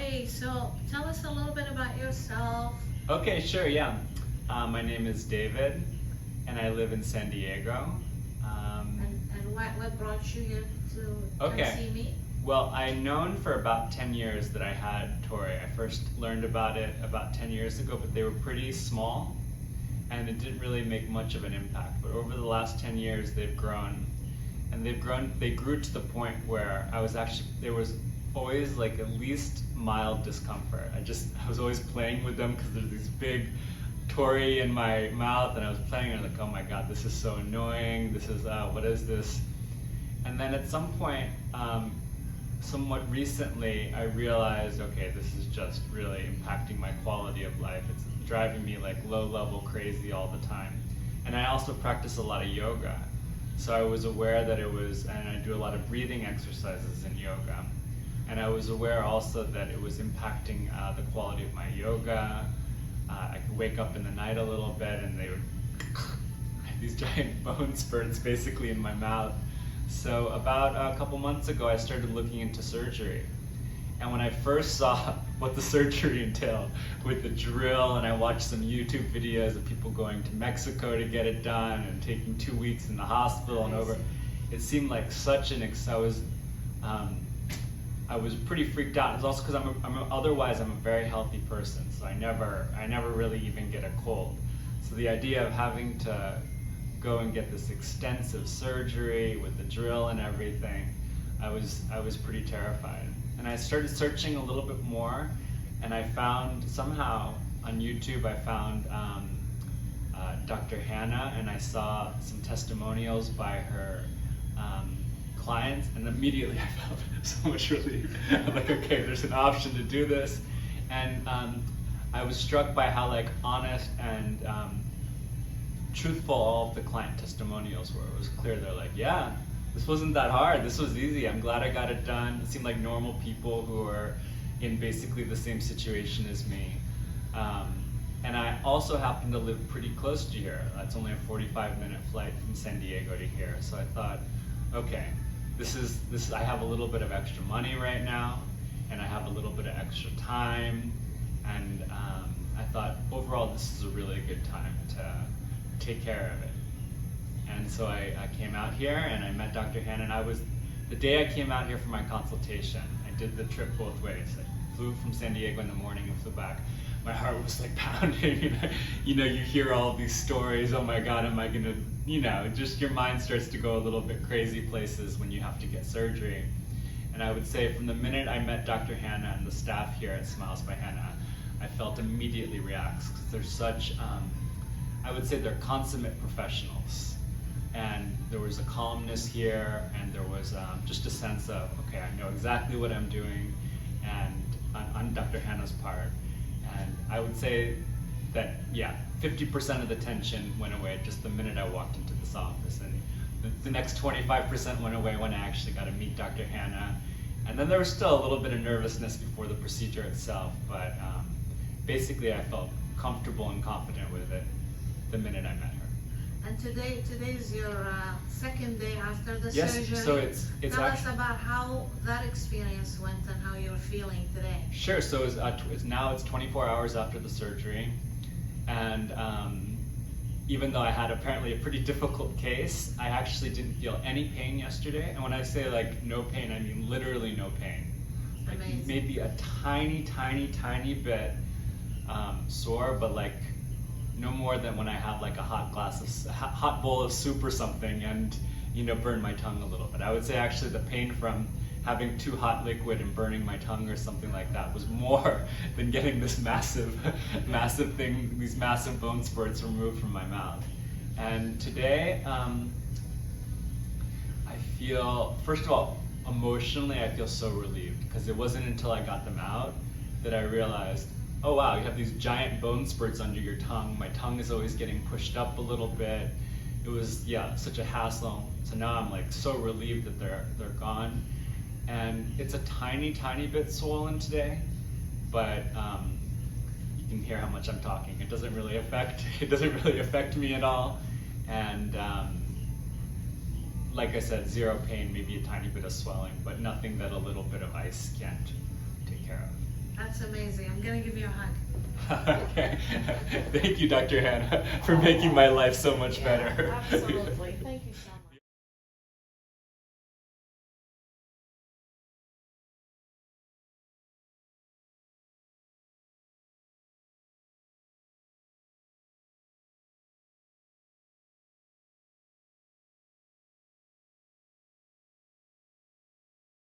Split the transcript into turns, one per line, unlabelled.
Hey, so tell us a little bit about yourself.
Okay, sure, yeah. My name is David, and I live in San Diego.
And what brought you here to come
Okay.
see me?
Well, I've known for about 10 years that I had Tori. I first learned about it about 10 years ago, but they were pretty small, and it didn't really make much of an impact. But over the last 10 years, they've grown, and they grew to the point where there was always like at least mild discomfort. I was always playing with them because there's these big Tori in my mouth, and I was playing and I'm like, oh my god, this is so annoying. What is this? And then at some point, somewhat recently, I realized, okay, this is just really impacting my quality of life. It's driving me like low-level crazy all the time. And I also practice a lot of yoga. So I was aware that and I do a lot of breathing exercises in yoga. And I was aware also that it was impacting the quality of my yoga. I could wake up in the night a little bit and they would have these giant bone spurts basically in my mouth. So about a couple months ago, I started looking into surgery. And when I first saw what the surgery entailed with the drill, and I watched some YouTube videos of people going to Mexico to get it done and taking 2 weeks in the hospital and over, it seemed like such I was pretty freaked out. It's also because otherwise I'm a very healthy person, so I never really even get a cold. So the idea of having to go and get this extensive surgery with the drill and everything, I was pretty terrified. And I started searching a little bit more, and I found somehow on YouTube Dr. Hanna, and I saw some testimonials by her clients, and immediately I felt so much relief. I'm like, okay, there's an option to do this. And I was struck by how like honest and truthful all of the client testimonials were. It was clear they're like, yeah, this wasn't that hard, this was easy, I'm glad I got it done. It seemed like normal people who are in basically the same situation as me. And I also happen to live pretty close to here. That's only a 45-minute flight from San Diego to here. So I thought, okay, I have a little bit of extra money right now, and I have a little bit of extra time, and I thought overall this is a really good time to take care of it. And so I came out here and I met Dr. Hanna, and the day I came out here for my consultation, I did the trip both ways. I flew from San Diego in the morning and flew back. My heart was like pounding, you hear all these stories, oh my god, am I gonna, just your mind starts to go a little bit crazy places when you have to get surgery. And I would say from the minute I met Dr. Hanna and the staff here at Smiles by Hanna, I felt immediately relaxed, because they're such, I would say they're consummate professionals. And there was a calmness here, and there was just a sense of, okay, I know exactly what I'm doing, and on Dr. Hanna's part. And I would say that, 50% of the tension went away just the minute I walked into this office, and the next 25% went away when I actually got to meet Dr. Hanna. And then there was still a little bit of nervousness before the procedure itself, but basically I felt comfortable and confident with it the minute I met her.
And today's your second day after the surgery.
Yes, so it's
Tell us about how that experience went and how you're feeling today.
Sure, so it's 24 hours after the surgery, and even though I had apparently a pretty difficult case, I actually didn't feel any pain yesterday. And when I say like no pain, I mean literally no pain. Like maybe a tiny bit sore, but like no more than when I had like a hot bowl of soup or something and burned my tongue a little bit. I would say actually the pain from having too hot liquid and burning my tongue or something like that was more than getting this massive thing, these massive bone spurts removed from my mouth. And today, I feel, first of all, emotionally I feel so relieved, because it wasn't until I got them out that I realized, oh wow, you have these giant bone spurts under your tongue. My tongue is always getting pushed up a little bit. It was, such a hassle. So now I'm like so relieved that they're gone. And it's a tiny bit swollen today, but you can hear how much I'm talking. It doesn't really affect me at all. And like I said, zero pain, maybe a tiny bit of swelling, but nothing that a little bit of ice can't take care of.
That's amazing. I'm gonna give you a hug.
Okay. Thank you, Dr. Hanna, for making my life so much better.
Absolutely. Thank